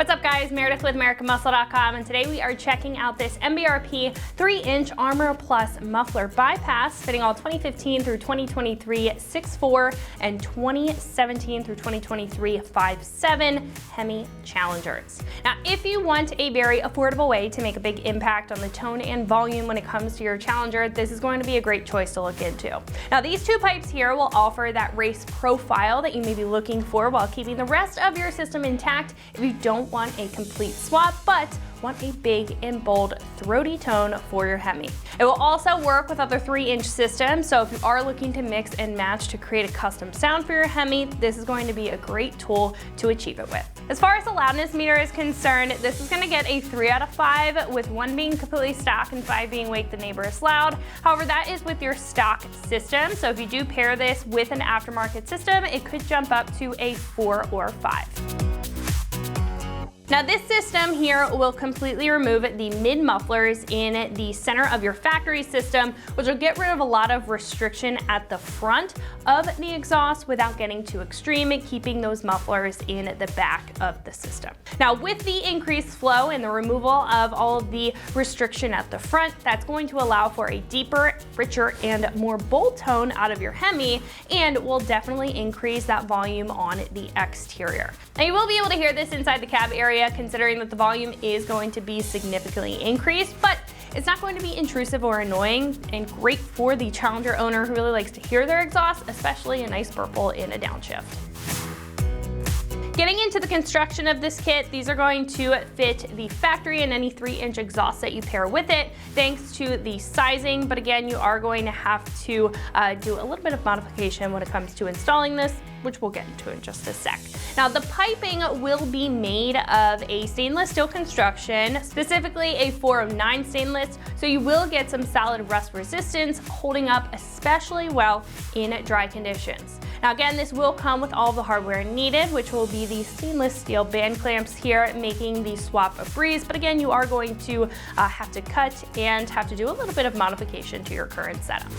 What's up guys, Meredith with AmericanMuscle.com, and today we are checking out this MBRP 3-inch Armor Plus Muffler Bypass, fitting all 2015 through 2023 6'4" and 2017 through 2023 5'7" Hemi Challengers. Now, if you want a very affordable way to make a big impact on the tone and volume when it comes to your Challenger, this is going to be a great choice to look into. Now, these two pipes here will offer that race profile that you may be looking for while keeping the rest of your system intact if you don't want a complete swap, but want a big and bold throaty tone for your Hemi. It will also work with other 3-inch systems, so if you are looking to mix and match to create a custom sound for your Hemi, this is going to be a great tool to achieve it with. As far as the loudness meter is concerned, this is going to get a 3 out of 5, with 1 being completely stock and 5 being Wake the Neighbor is loud. However, that is with your stock system, so if you do pair this with an aftermarket system, it could jump up to a 4 or 5. Now, this system here will completely remove the mid mufflers in the center of your factory system, which will get rid of a lot of restriction at the front of the exhaust without getting too extreme, keeping those mufflers in the back of the system. Now, with the increased flow and the removal of all of the restriction at the front, that's going to allow for a deeper, richer, and more bold tone out of your Hemi, and will definitely increase that volume on the exterior. Now, you will be able to hear this inside the cab area, considering that the volume is going to be significantly increased, but it's not going to be intrusive or annoying, and great for the Challenger owner who really likes to hear their exhaust, especially a nice purple in a downshift. Getting into the construction of this kit, these are going to fit the factory and any 3-inch exhaust that you pair with it, thanks to the sizing, but again, you are going to have to do a little bit of modification when it comes to installing this, which we'll get into in just a sec. Now, the piping will be made of a stainless steel construction, specifically a 409 stainless, so you will get some solid rust resistance, holding up especially well in dry conditions. Now again, this will come with all of the hardware needed, which will be the stainless steel band clamps here, making the swap a breeze, but again, you are going to have to cut and have to do a little bit of modification to your current setup.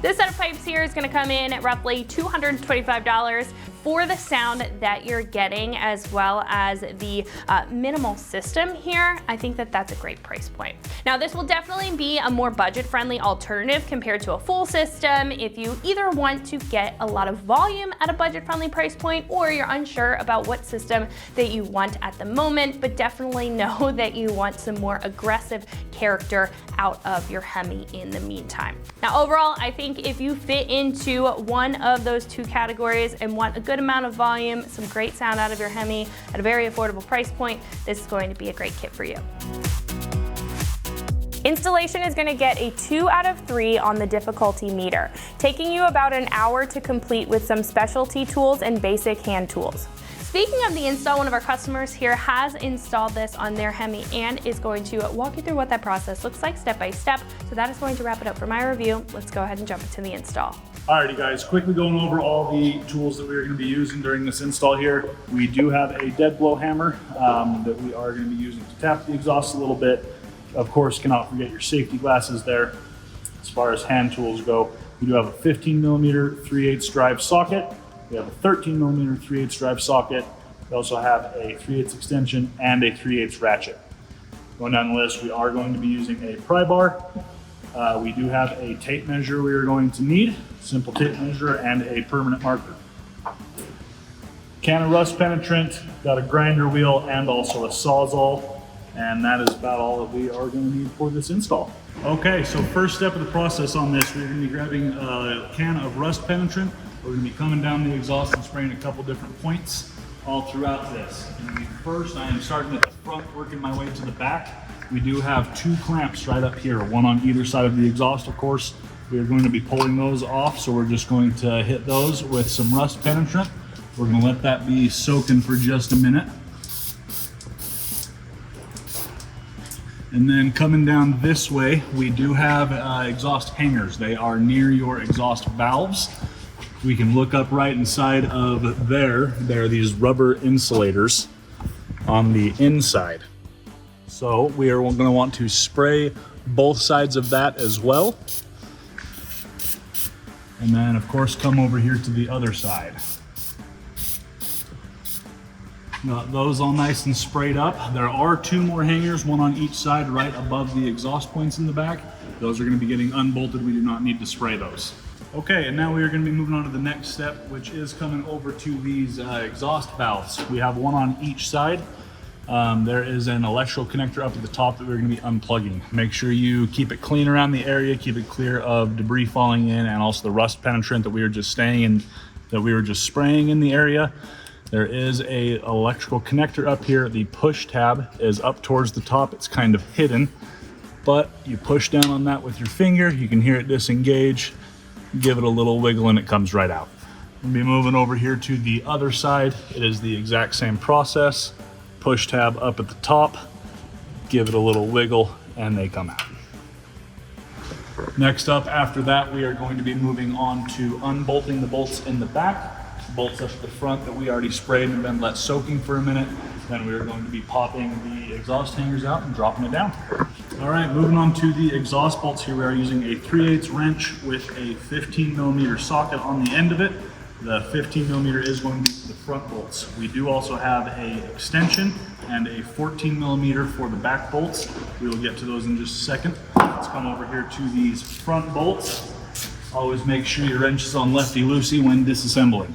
This set of pipes here is going to come in at roughly $225 for the sound that you're getting, as well as the minimal system here. I think that that's a great price point. Now, this will definitely be a more budget-friendly alternative compared to a full system if you either want to get a lot of volume at a budget-friendly price point, or you're unsure about what system that you want at the moment, but definitely know that you want some more aggressive character out of your Hemi in the meantime. Now, overall, I think if you fit into one of those two categories and want a good amount of volume, some great sound out of your Hemi at a very affordable price point, this is going to be a great kit for you. Installation is going to get a 2 out of 3 on the difficulty meter, taking you about an hour to complete with some specialty tools and basic hand tools. Speaking of the install, one of our customers here has installed this on their Hemi and is going to walk you through what that process looks like step by step. So that is going to wrap it up for my review. Let's go ahead and jump into the install. Alrighty guys, quickly going over all the tools that we're going to be using during this install here. We do have a dead blow hammer that we are going to be using to tap the exhaust a little bit. Of course, cannot forget your safety glasses there. As far as hand tools go, we do have a 15mm 3/8 drive socket. We have a 13mm 3/8 drive socket. We also have a 3/8 extension and a 3/8 ratchet. Going down the list, we are going to be using a pry bar. We do have a tape measure we are going to need, simple tape measure, and a permanent marker. Can of rust penetrant, got a grinder wheel, and also a Sawzall. And that is about all that we are going to need for this install. Okay, so first step of the process on this, we're going to be grabbing a can of rust penetrant. We're going to be coming down the exhaust and spraying a couple different points all throughout this. And first, I am starting at the front, working my way to the back. We do have 2 clamps right up here, one on either side of the exhaust, of course. We are going to be pulling those off, so we're just going to hit those with some rust penetrant. We're going to let that be soaking for just a minute. And then coming down this way, we do have exhaust hangers. They are near your exhaust valves. We can look up right inside of there. There are these rubber insulators on the inside. So we are going to want to spray both sides of that as well. And then of course come over here to the other side. Got those all nice and sprayed up. There are 2 more hangers, one on each side right above the exhaust points in the back. Those are going to be getting unbolted. We do not need to spray those. Okay, and now we are going to be moving on to the next step, which is coming over to these exhaust valves. We have one on each side. There is an electrical connector up at the top that we're going to be unplugging. Make sure you keep it clean around the area, keep it clear of debris falling in, and also the rust penetrant that we were just spraying in the area. There is a electrical connector up here. The push tab is up towards the top. It's kind of hidden, but you push down on that with your finger. You can hear it disengage. Give it a little wiggle and it comes right out. We'll be moving over here to the other side. It is the exact same process. Push tab up at the top, give it a little wiggle, and they come out. Next up, after that, we are going to be moving on to unbolting the bolts in the back. Bolts up at the front that we already sprayed and then let soaking for a minute. Then we are going to be popping the exhaust hangers out and dropping it down. All right, moving on to the exhaust bolts here. We are using a 3/8 wrench with a 15mm socket on the end of it. The 15mm is going to be for the front bolts. We do also have a extension and a 14mm for the back bolts. We will get to those in just a second. Let's come over here to these front bolts. Always make sure your wrench is on lefty-loosey when disassembling.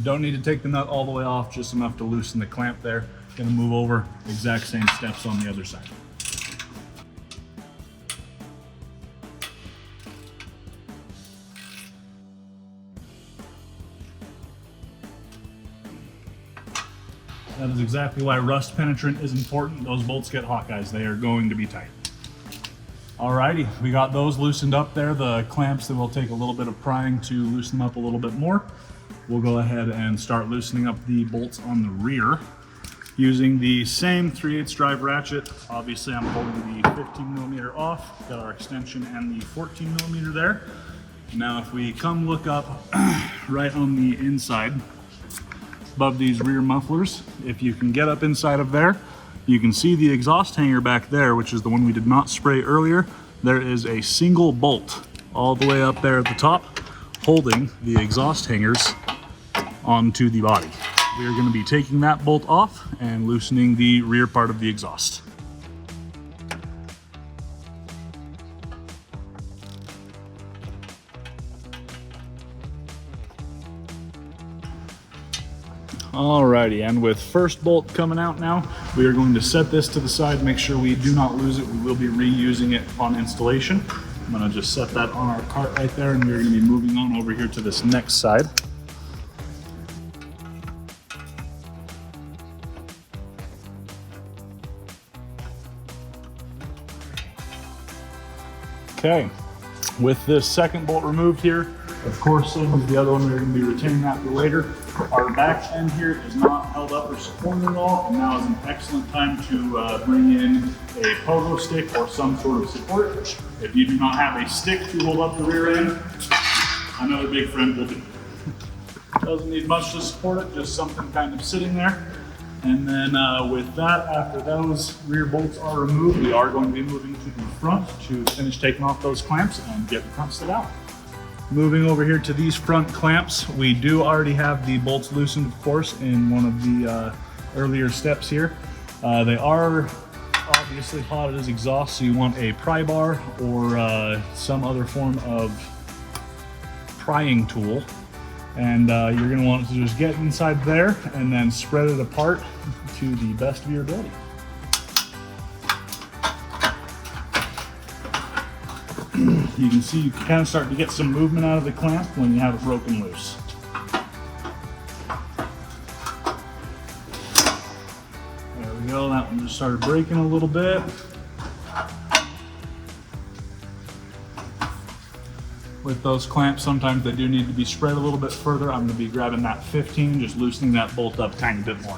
Don't need to take the nut all the way off, just enough to loosen the clamp there. Gonna move over, exact same steps on the other side. That is exactly why rust penetrant is important. Those bolts get hot, guys. They are going to be tight. Alrighty, we got those loosened up there. The clamps that will take a little bit of prying to loosen them up a little bit more. We'll go ahead and start loosening up the bolts on the rear using the same 3/8 drive ratchet. Obviously, I'm holding the 15mm off. Got our extension and the 14mm there. Now, if we come look up right on the inside, above these rear mufflers, if you can get up inside of there, you can see the exhaust hanger back there, which is the one we did not spray earlier. There is a single bolt all the way up there at the top, holding the exhaust hangers onto the body. We are going to be taking that bolt off and loosening the rear part of the exhaust. Alrighty, and with first bolt coming out now, we are going to set this to the side, make sure we do not lose it. We will be reusing it on installation. I'm going to just set that on our cart right there, and we're going to be moving on over here to this next side. Okay, with this second bolt removed here, of course, same as the other one, we're going to be retaining that for later. Our back end here is not held up or supported at all, and now is an excellent time to bring in a pogo stick or some sort of support. If you do not have a stick to hold up the rear end, another big friend will do. Doesn't need much to support it, just something kind of sitting there. And then with that, after those rear bolts are removed, we are going to be moving to the front to finish taking off those clamps and get the front set out. Moving over here to these front clamps, we do already have the bolts loosened, of course, in one of the earlier steps here. They are obviously hot as exhaust, so you want a pry bar or some other form of prying tool. And you're going to want to just get inside there and then spread it apart to the best of your ability. You can see you can kind of start to get some movement out of the clamp when you have it broken loose. There we go, that one just started breaking a little bit. With those clamps, sometimes they do need to be spread a little bit further. I'm going to be grabbing that 15, just loosening that bolt up a tiny bit more.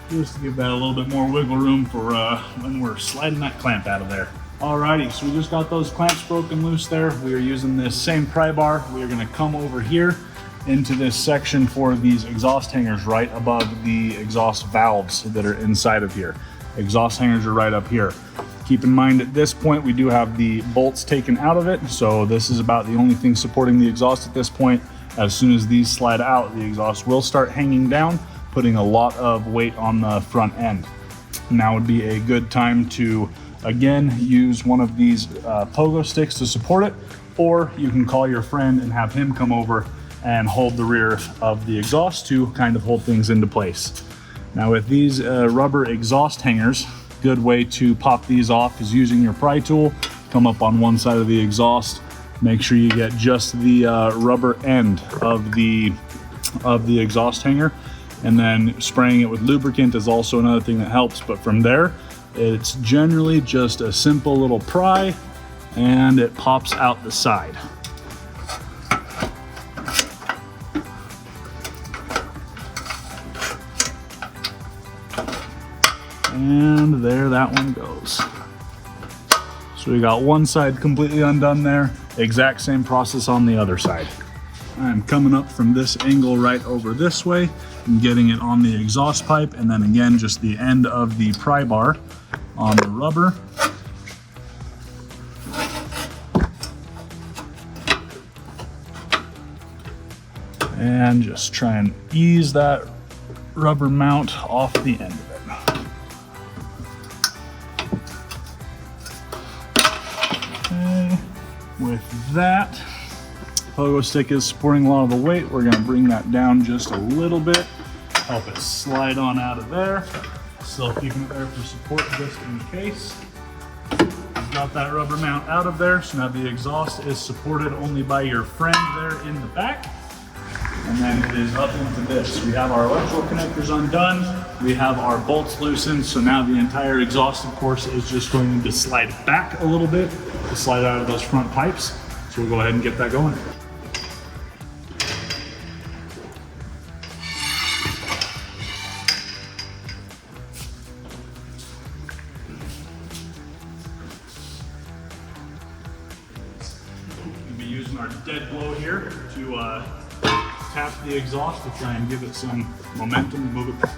Just to give that a little bit more wiggle room for when we're sliding that clamp out of there. Alrighty, so we just got those clamps broken loose there. We are using this same pry bar. We are gonna come over here into this section for these exhaust hangers right above the exhaust valves that are inside of here. Exhaust hangers are right up here. Keep in mind at this point, we do have the bolts taken out of it. So this is about the only thing supporting the exhaust at this point. As soon as these slide out, the exhaust will start hanging down, putting a lot of weight on the front end. Now would be a good time to again use one of these pogo sticks to support it, or you can call your friend and have him come over and hold the rear of the exhaust to kind of hold things into place. Now with these rubber exhaust hangers, good way to pop these off is using your pry tool. Come up on one side of the exhaust, make sure you get just the rubber end of the exhaust hanger, and then spraying it with lubricant is also another thing that helps. But from there, it's generally just a simple little pry and it pops out the side. And there that one goes. So we got one side completely undone there. Exact same process on the other side. I'm coming up from this angle right over this way and getting it on the exhaust pipe, and then again just the end of the pry bar on the rubber. And just try and ease that rubber mount off the end of it. Okay, with that, pogo stick is supporting a lot of the weight. We're going to bring that down just a little bit, help it slide on out of there. Still keeping it there for support just in case. We've got that rubber mount out of there, so now the exhaust is supported only by your friend there in the back. And then it is up into this. We have our electrical connectors undone. We have our bolts loosened. So now the entire exhaust, of course, is just going to slide back a little bit to slide out of those front pipes. So we'll go ahead and get that going. We'll be using our dead blow here to tap the exhaust to try and give it some momentum to move it back.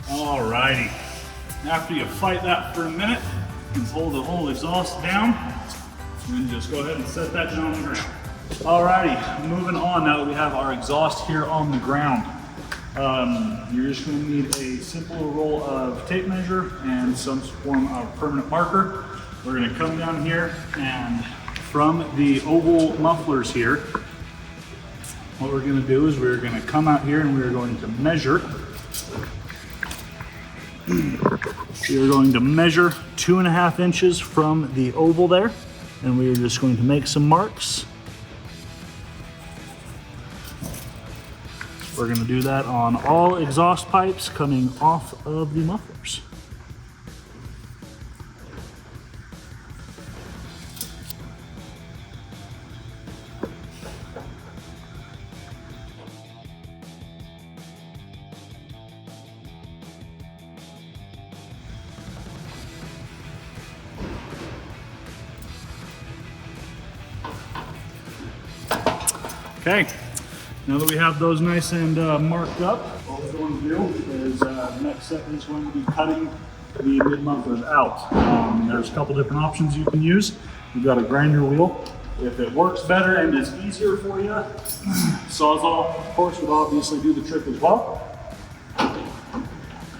Alrighty. After you fight that for a minute, you can hold the whole exhaust down and then just go ahead and set that down on the ground. Alrighty, moving on now that we have our exhaust here on the ground. You're just going to need a simple roll of tape measure and some form of permanent marker. We're going to come down here, and from the oval mufflers here, what we're going to do is we're going to come out here and we're going to measure. We're going to measure 2.5 inches from the oval there, and we're just going to make some marks. We're going to do that on all exhaust pipes coming off of the mufflers. Okay. Now that we have those nice and marked up, what we're going to do is the next step is going to be cutting the mid mufflers out. There's a couple different options you can use. You've got a grinder wheel. If it works better and is easier for you, Sawzall, of course, would obviously do the trick as well.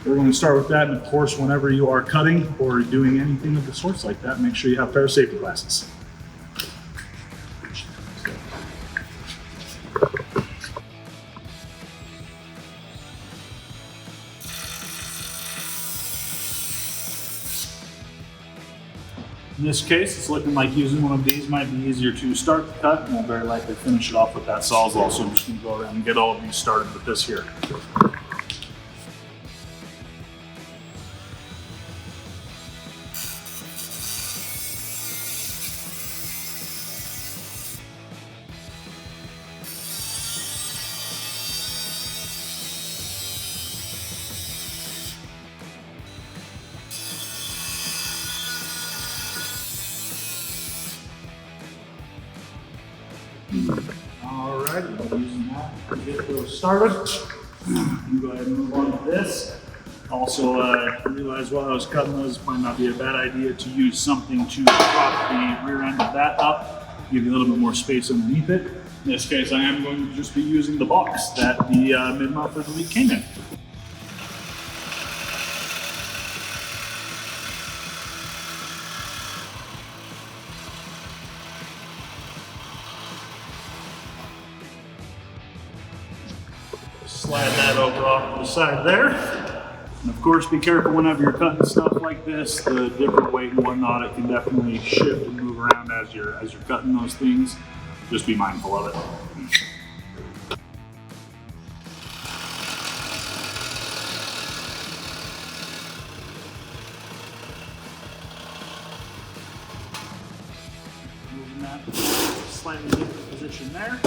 We're going to start with that, and of course, whenever you are cutting or doing anything of the sorts like that, make sure you have a pair of safety glasses. In this case, it's looking like using one of these might be easier to start the cut, and we'll very likely finish it off with that Sawzall. So I'm just going to go around and get all of these started with this here. All right, I'm using that to get those started. I'm go ahead and move on to this. Also, realized while I was cutting those, it might not be a bad idea to use something to prop the rear end of that up, give you a little bit more space underneath it. In this case, I am going to just be using the box that the mid-muffler delete came in. Slide that over off to the side there. And of course, be careful whenever you're cutting stuff like this. The different weight and whatnot, it can definitely shift and move around as you're cutting those things. Just be mindful of it. Moving that slightly different position there.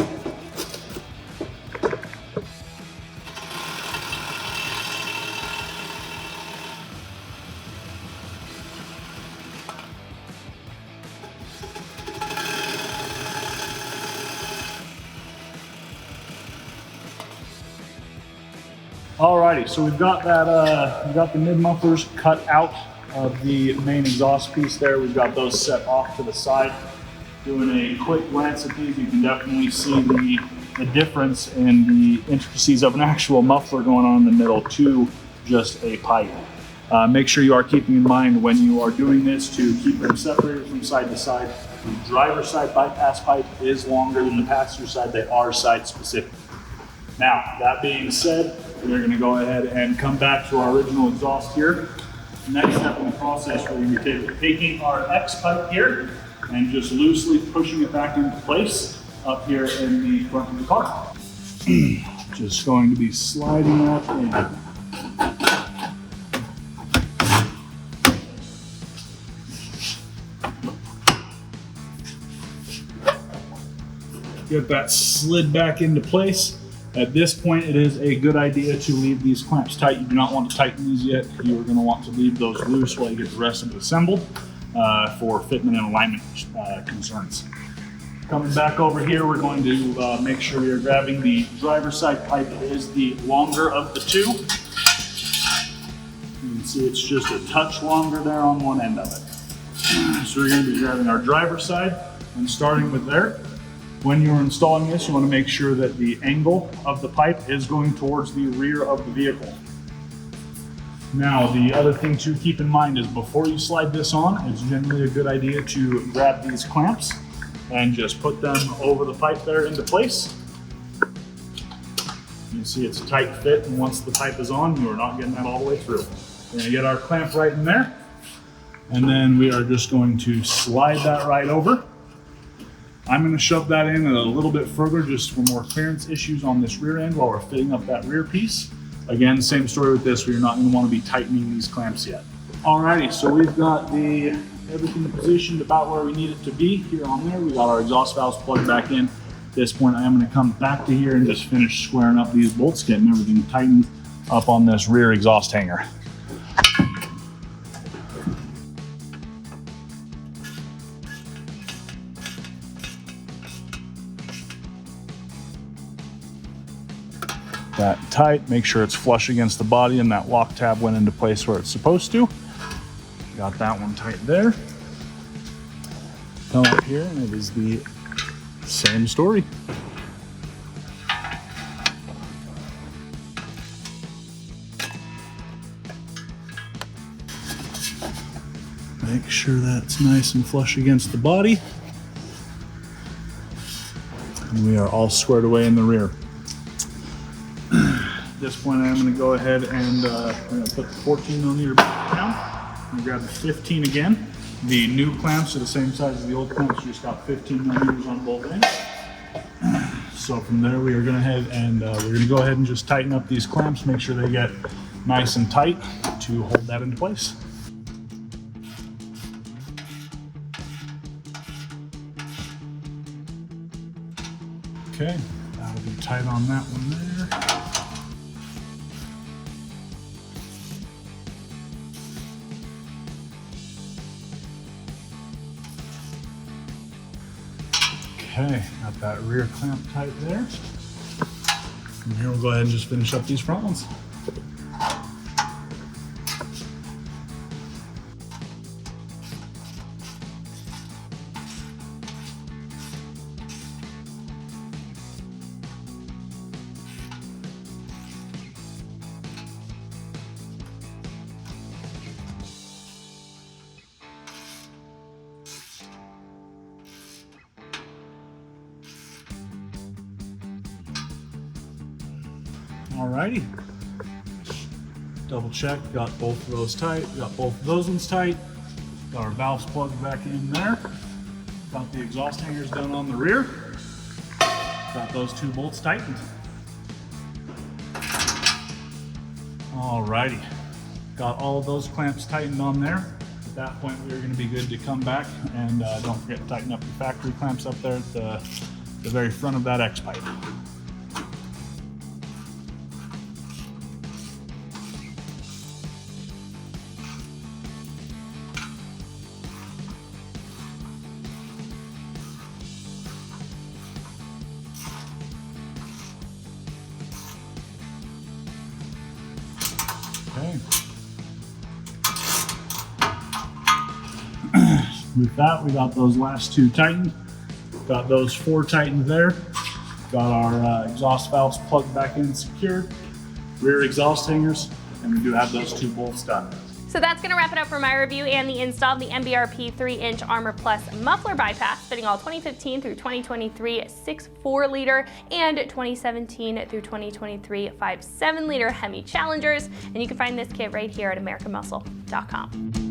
Alrighty, so we've got that. We've got the mid mufflers cut out of the main exhaust piece there. We've got those set off to the side. Doing a quick glance at these, you can definitely see the difference in the intricacies of an actual muffler going on in the middle to just a pipe. Make sure you are keeping in mind when you are doing this to keep them separated from side to side. The driver's side bypass pipe is longer than the passenger side. They are side specific. Now, that being said, we're going to go ahead and come back to our original exhaust here. Next step in the process, we're going to be taking our X pipe here and just loosely pushing it back into place up here in the front of the car. Just going to be sliding that in. Get that slid back into place. At this point, it is a good idea to leave these clamps tight. You do not want to tighten these yet. You are going to want to leave those loose while you get the rest of it assembled for fitment and alignment concerns. Coming back over here, we're going to make sure we are grabbing the driver's side pipe. It is the longer of the two. You can see it's just a touch longer there on one end of it. So we're going to be grabbing our driver's side and starting with there. When you're installing this, you want to make sure that the angle of the pipe is going towards the rear of the vehicle. Now, the other thing to keep in mind is before you slide this on, it's generally a good idea to grab these clamps and just put them over the pipe there into place. You can see it's a tight fit, and once the pipe is on, you are not getting that all the way through. We're going to get our clamp right in there, and then we are just going to slide that right over. I'm going to shove that in a little bit further just for more clearance issues on this rear end while we're fitting up that rear piece. Again, same story with this, we're not going to want to be tightening these clamps yet. Alrighty, so we've got everything positioned about where we need it to be here on there. We got our exhaust valves plugged back in. At this point, I am going to come back to here and just finish squaring up these bolts, getting everything tightened up on this rear exhaust hanger. That tight, make sure it's flush against the body and that lock tab went into place where it's supposed to. Got that one tight there. Come up here and it is the same story. Make sure that's nice and flush against the body. And we are all squared away in the rear. At this point, I'm going to go ahead and I'm going to put the 14 millimeter back down. I'm going to grab the 15 again. The new clamps are the same size as the old clamps, just got 15 millimeters on both ends. So from there, we are going to go ahead and just tighten up these clamps, make sure they get nice and tight to hold that into place. Okay, that'll be tight on that one there. Okay, got that rear clamp tight there. From here, we'll go ahead and just finish up these front ones. Alrighty, double check, got both of those tight, got both of those ones tight, got our valves plugged back in there, got the exhaust hangers done on the rear, got those two bolts tightened. Alrighty, got all of those clamps tightened on there. At that point, we are going to be good to come back and don't forget to tighten up your factory clamps up there at the very front of that X pipe. Okay. With that, we got those last two tightened. Got those 4 tightened there. Got our exhaust valves plugged back in, secured. Rear exhaust hangers, and we do have those 2 bolts done. So that's going to wrap it up for my review and the install of the MBRP 3-inch Armor Plus Muffler Bypass, fitting all 2015 through 2023 6.4 liter and 2017 through 2023 5.7 liter Hemi Challengers. And you can find this kit right here at AmericanMuscle.com.